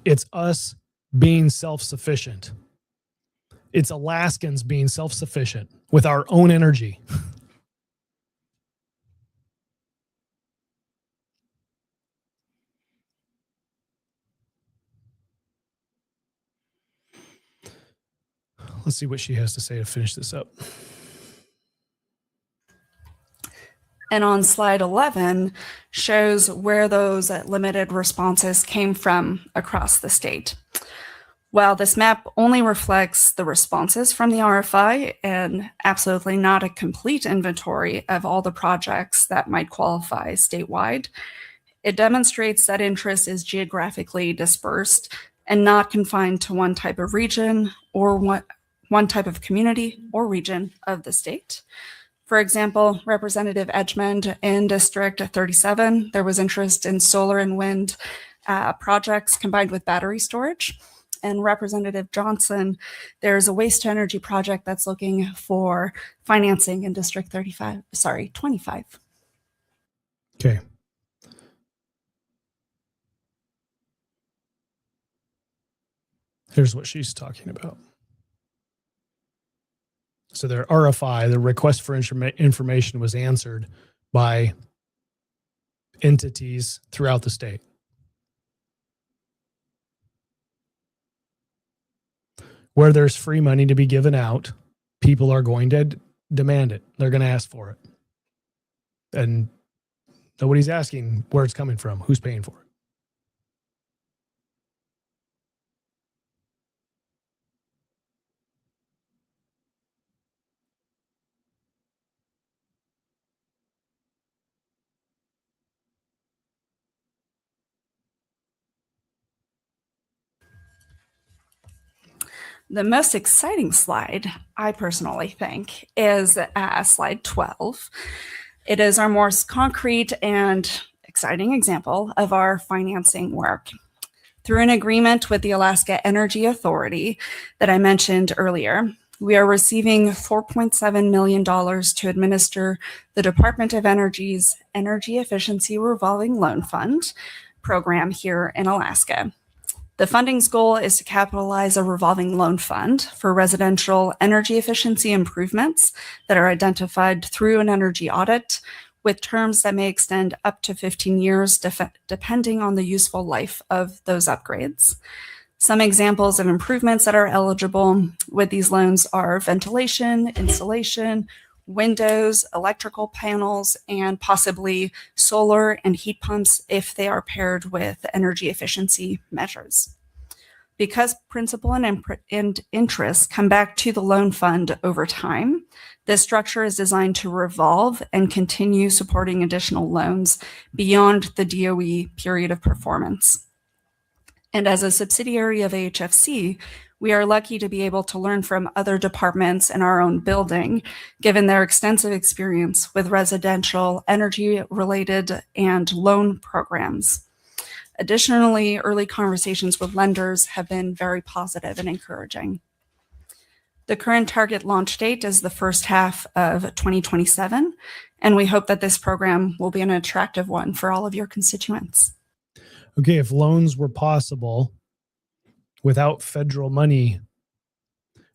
It's us being self-sufficient. It's Alaskans being self-sufficient with our own energy. Let's see what she has to say to finish this up. And on slide 11 shows where those limited responses came from across the state. While this map only reflects the responses from the RFI and absolutely not a complete inventory of all the projects that might qualify statewide, it demonstrates that interest is geographically dispersed and not confined to one type of region or one type of community or region of the state. For example, Representative Edgemond in District 37, there was interest in solar and wind projects combined with battery storage. And Representative Johnson, there's a waste to energy project that's looking for financing in District 25. Okay. Here's what she's talking about. So their RFI, the request for information, was answered by entities throughout the state. Where there's free money to be given out, people are going to demand it. They're going to ask for it. And nobody's asking where it's coming from, who's paying for it. The most exciting slide, I personally think, is slide 12. It is our most concrete and exciting example of our financing work. Through an agreement with the Alaska Energy Authority that I mentioned earlier, we are receiving $4.7 million to administer the Department of Energy's Energy Efficiency Revolving Loan Fund program here in Alaska. The funding's goal is to capitalize a revolving loan fund for residential energy efficiency improvements that are identified through an energy audit with terms that may extend up to 15 years depending on the useful life of those upgrades. Some examples of improvements that are eligible with these loans are ventilation, insulation, windows, electrical panels, and possibly solar and heat pumps if they are paired with energy efficiency measures. Because principal and interest come back to the loan fund over time, this structure is designed to revolve and continue supporting additional loans beyond the DOE period of performance. And as a subsidiary of AHFC, we are lucky to be able to learn from other departments in our own building, given their extensive experience with residential energy-related and loan programs. Additionally, early conversations with lenders have been very positive and encouraging. The current target launch date is the first half of 2027, and we hope that this program will be an attractive one for all of your constituents. Okay, if loans were possible without federal money,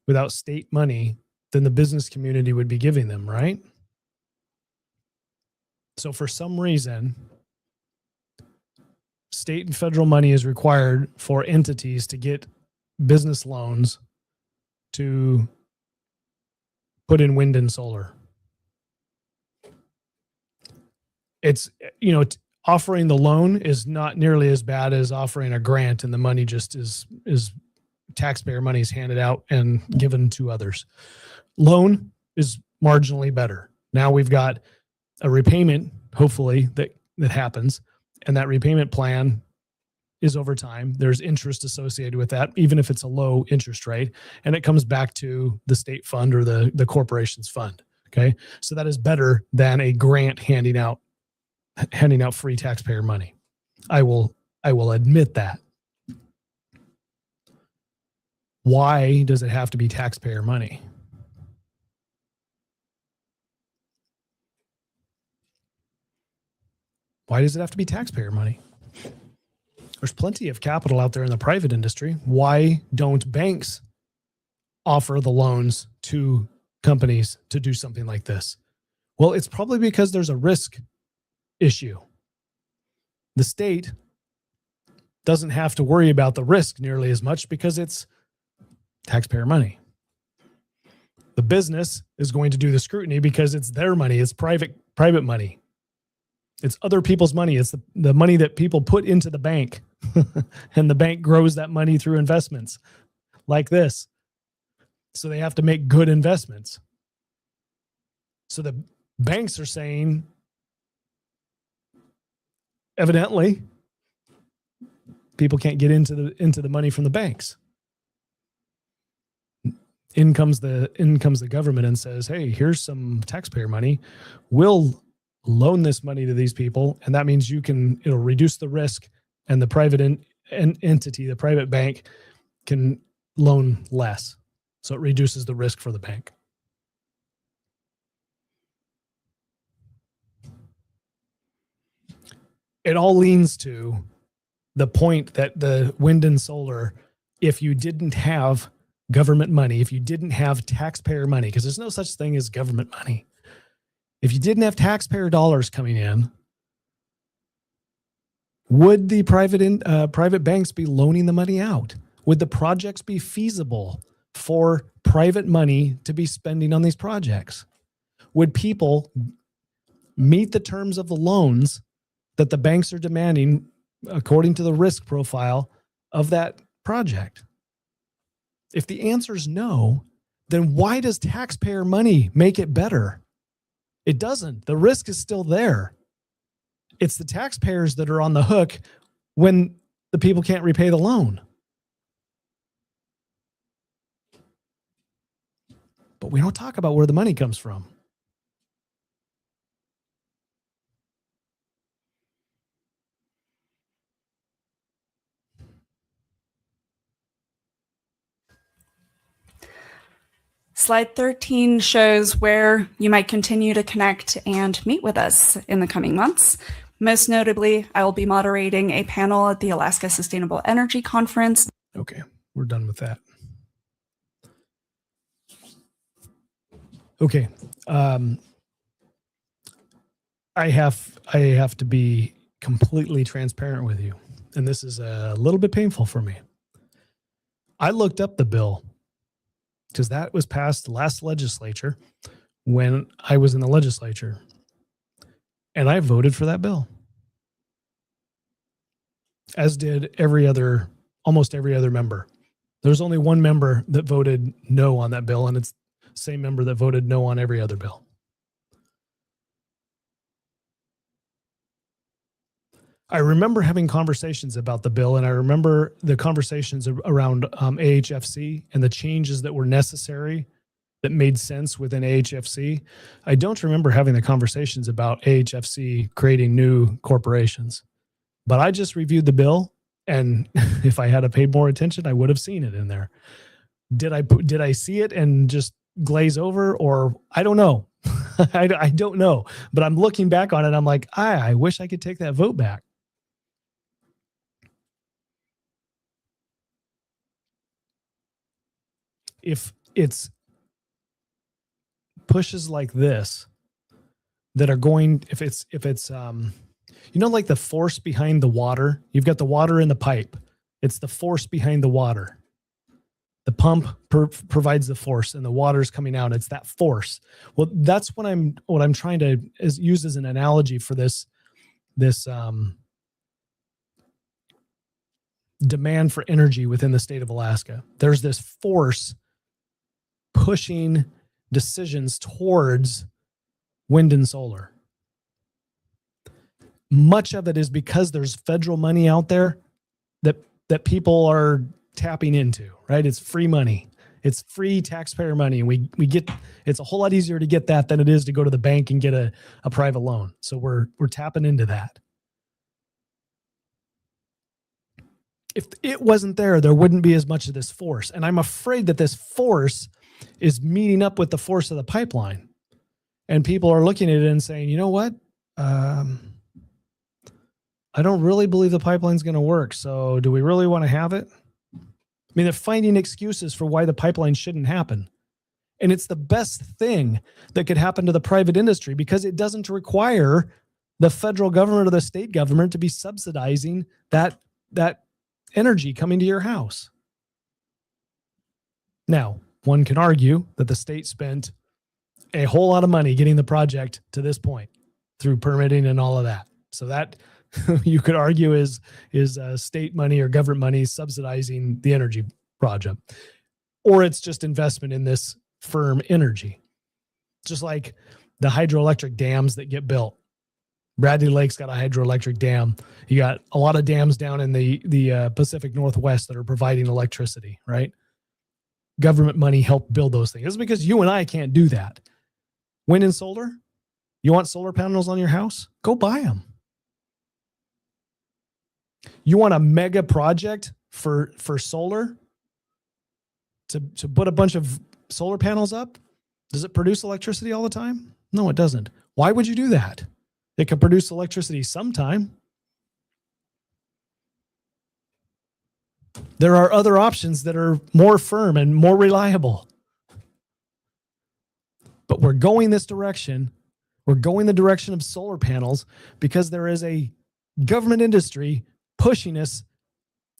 without state money, then the business community would be giving them, right? So for some reason, state and federal money is required for entities to get business loans to put in wind and solar. It's, offering the loan is not nearly as bad as offering a grant, and the money just is taxpayer money is handed out and given to others. Loan is marginally better. Now we've got a repayment, hopefully, that happens, and that repayment plan is over time. There's interest associated with that, even if it's a low interest rate, and it comes back to the state fund or the corporation's fund. Okay, so that is better than a grant handing out free taxpayer money. I will admit that. Why does it have to be taxpayer money? Why does it have to be taxpayer money? There's plenty of capital out there in the private industry. Why don't banks offer the loans to companies to do something like this? Well, it's probably because there's a risk issue. The state doesn't have to worry about the risk nearly as much because it's taxpayer money. The business is going to do the scrutiny because it's their money. It's private money. It's other people's money. It's the money that people put into the bank. And the bank grows that money through investments like this. So they have to make good investments. So the banks are saying, evidently, people can't get into the money from the banks. In comes the government and says, hey, here's some taxpayer money. We'll loan this money to these people, and that means it'll reduce the risk, and the private entity, the private bank, can loan less. So it reduces the risk for the bank. It all leans to the point that the wind and solar, if you didn't have government money, if you didn't have taxpayer money, because there's no such thing as government money. If you didn't have taxpayer dollars coming in, would the private banks be loaning the money out? Would the projects be feasible for private money to be spending on these projects? Would people meet the terms of the loans that the banks are demanding according to the risk profile of that project? If the answer is no, then why does taxpayer money make it better? It doesn't. The risk is still there. It's the taxpayers that are on the hook when the people can't repay the loan. But we don't talk about where the money comes from. Slide 13 shows where you might continue to connect and meet with us in the coming months. Most notably, I will be moderating a panel at the Alaska Sustainable Energy Conference. Okay, we're done with that. Okay. I have to be completely transparent with you, and this is a little bit painful for me. I looked up the bill because that was passed last legislature when I was in the legislature, and I voted for that bill, as did almost every other member. There's only one member that voted no on that bill, and it's the same member that voted no on every other bill. I remember having conversations about the bill, and I remember the conversations around AHFC and the changes that were necessary that made sense within AHFC. I don't remember having the conversations about AHFC creating new corporations, but I just reviewed the bill, and if I had paid more attention, I would have seen it in there. Did I see it and just glaze over, or I don't know. I don't know, but I'm looking back on it. I'm like, I wish I could take that vote back. If it's pushes like this that are going, if it's like the force behind the water, you've got the water in the pipe. It's the force behind the water. The pump provides the force and the water's coming out. It's that force. Well, that's what I'm trying to use as an analogy for this demand for energy within the state of Alaska. There's this force pushing decisions towards wind and solar. Much of it is because there's federal money out there that people are tapping into, right? It's free money. It's free taxpayer money. And we get, it's a whole lot easier to get that than it is to go to the bank and get a private loan. So we're tapping into that. If it wasn't there, there wouldn't be as much of this force. And I'm afraid that this force is meeting up with the force of the pipeline. And people are looking at it and saying, you know what? I don't really believe the pipeline's going to work. So do we really want to have it? I mean, they're finding excuses for why the pipeline shouldn't happen. And it's the best thing that could happen to the private industry because it doesn't require the federal government or the state government to be subsidizing that energy coming to your house. Now, one can argue that the state spent a whole lot of money getting the project to this point through permitting and all of that. So that you could argue is state money or government money subsidizing the energy project, or it's just investment in this firm energy. Just like the hydroelectric dams that get built. Bradley Lake's got a hydroelectric dam. You got a lot of dams down in the Pacific Northwest that are providing electricity, right? Government money helped build those things. It's because you and I can't do that. Wind and solar? You want solar panels on your house? Go buy them. You want a mega project for solar to put a bunch of solar panels up? Does it produce electricity all the time? No, it doesn't. Why would you do that? It can produce electricity sometime. There are other options that are more firm and more reliable. But we're going this direction. We're going the direction of solar panels because there is a government industry pushing us.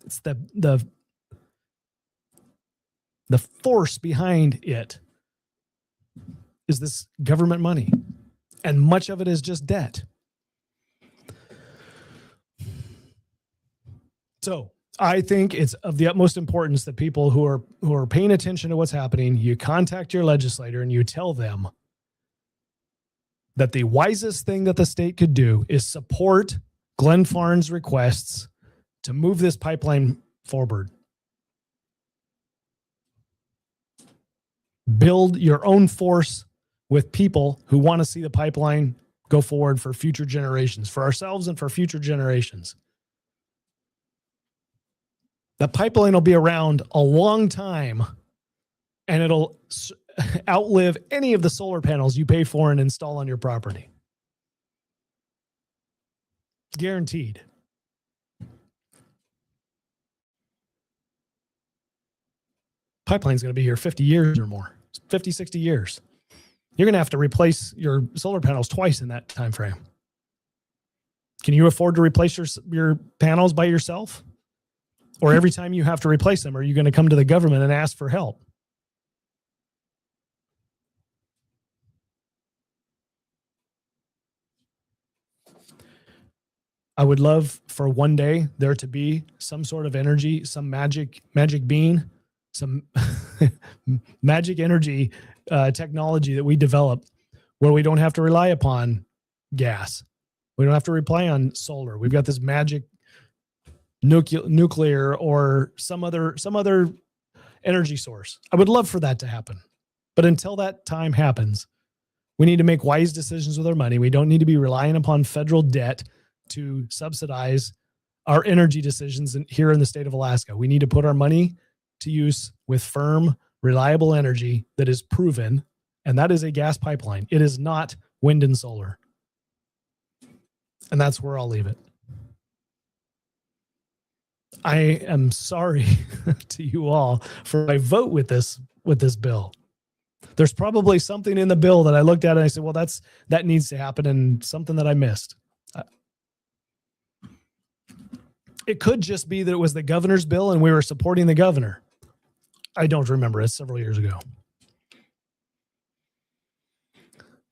It's the force behind it is this government money. And much of it is just debt. So I think it's of the utmost importance that people who are paying attention to what's happening, you contact your legislator and you tell them that the wisest thing that the state could do is support Glenn Farn's requests to move this pipeline forward. Build your own force with people who want to see the pipeline go forward for future generations, for ourselves and for future generations. The pipeline will be around a long time, and it'll outlive any of the solar panels you pay for and install on your property. Guaranteed. Pipeline's going to be here 50 years or more, 50, 60 years. You're going to have to replace your solar panels twice in that time frame. Can you afford to replace your panels by yourself? Or every time you have to replace them, are you going to come to the government and ask for help? I would love for one day there to be some sort of energy, some magic bean, some magic energy technology that we develop where we don't have to rely upon gas. We don't have to rely on solar. We've got this magic nuclear or some other energy source. I would love for that to happen. But until that time happens, we need to make wise decisions with our money. We don't need to be relying upon federal debt to subsidize our energy decisions here in the state of Alaska. We need to put our money to use with firm, reliable energy that is proven, and that is a gas pipeline. It is not wind and solar. And that's where I'll leave it. I am sorry to you all for my vote with this bill. There's probably something in the bill that I looked at and I said, well, that needs to happen, and something that I missed. It could just be that it was the governor's bill and we were supporting the governor. I don't remember. It's several years ago.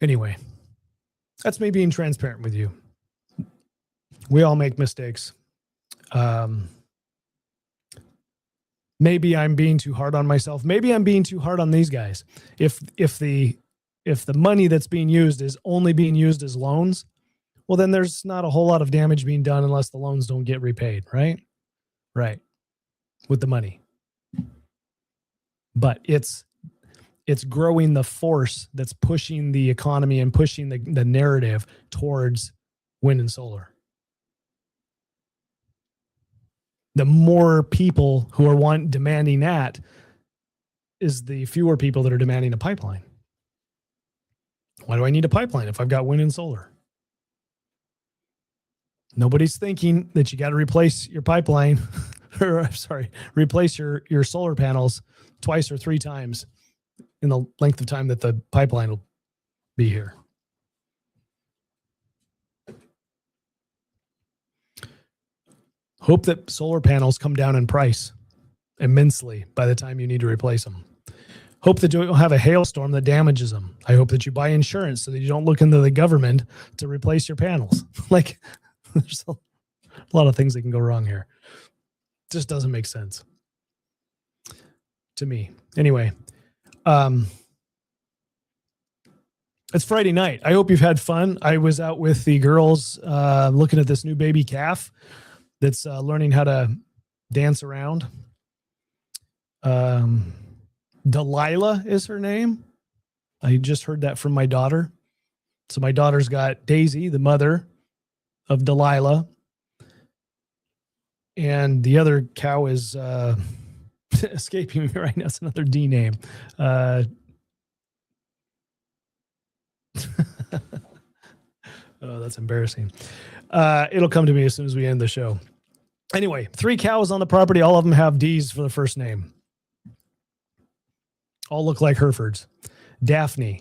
Anyway, that's me being transparent with you. We all make mistakes. Maybe I'm being too hard on myself. Maybe I'm being too hard on these guys. If the money that's being used is only being used as loans, well, then there's not a whole lot of damage being done unless the loans don't get repaid, right? Right. With the money. But it's growing the force that's pushing the economy and pushing the narrative towards wind and solar. The more people who are demanding that is the fewer people that are demanding a pipeline. Why do I need a pipeline if I've got wind and solar? Nobody's thinking that you got to replace your pipeline, replace your solar panels twice or three times in the length of time that the pipeline will be here. Hope that solar panels come down in price immensely by the time you need to replace them. Hope that you don't have a hailstorm that damages them. I hope that you buy insurance so that you don't look into the government to replace your panels. Like, there's a lot of things that can go wrong here. It just doesn't make sense to me. Anyway, it's Friday night. I hope you've had fun. I was out with the girls looking at this new baby calf that's learning how to dance around. Delilah is her name. I just heard that from my daughter. So my daughter's got Daisy, the mother of Delilah. And the other cow is escaping me right now. It's another D name. Oh, that's embarrassing. It'll come to me as soon as we end the show. Anyway, 3 cows on the property. All of them have D's for the first name. All look like Herefords. Daphne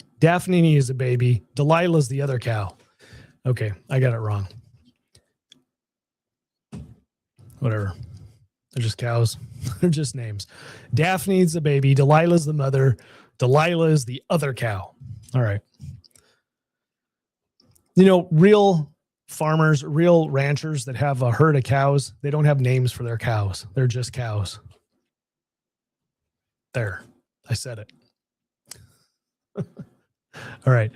is a baby. Delilah's the other cow. Okay, I got it wrong. Whatever. They're just cows. They're just names. Daphne's the baby. Delilah's the mother. Delilah is the other cow. All right. You know, real farmers, real ranchers that have a herd of cows, they don't have names for their cows. They're just cows. There. I said it. All right.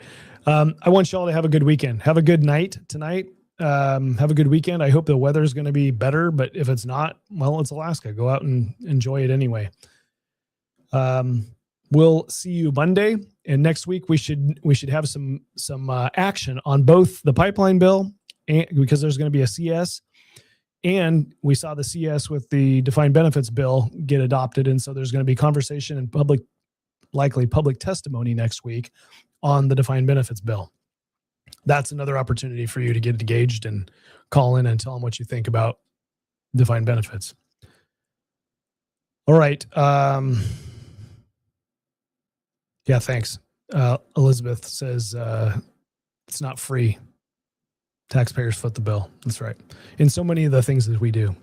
I want y'all to have a good weekend. Have a good night tonight. Have a good weekend. I hope the weather is going to be better, but if it's not, well, it's Alaska. Go out and enjoy it anyway. We'll see you Monday, and next week we should have some action on both the pipeline bill, and because there's going to be a CS, and we saw the CS with the defined benefits bill get adopted, and so there's going to be conversation and likely public testimony next week on the defined benefits bill. That's another opportunity for you to get engaged and call in and tell them what you think about defined benefits. All right. Yeah, thanks. Elizabeth says it's not free. Taxpayers foot the bill. That's right. In so many of the things that we do.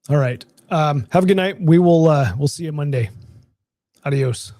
All right. Have a good night. We'll see you Monday. Adios.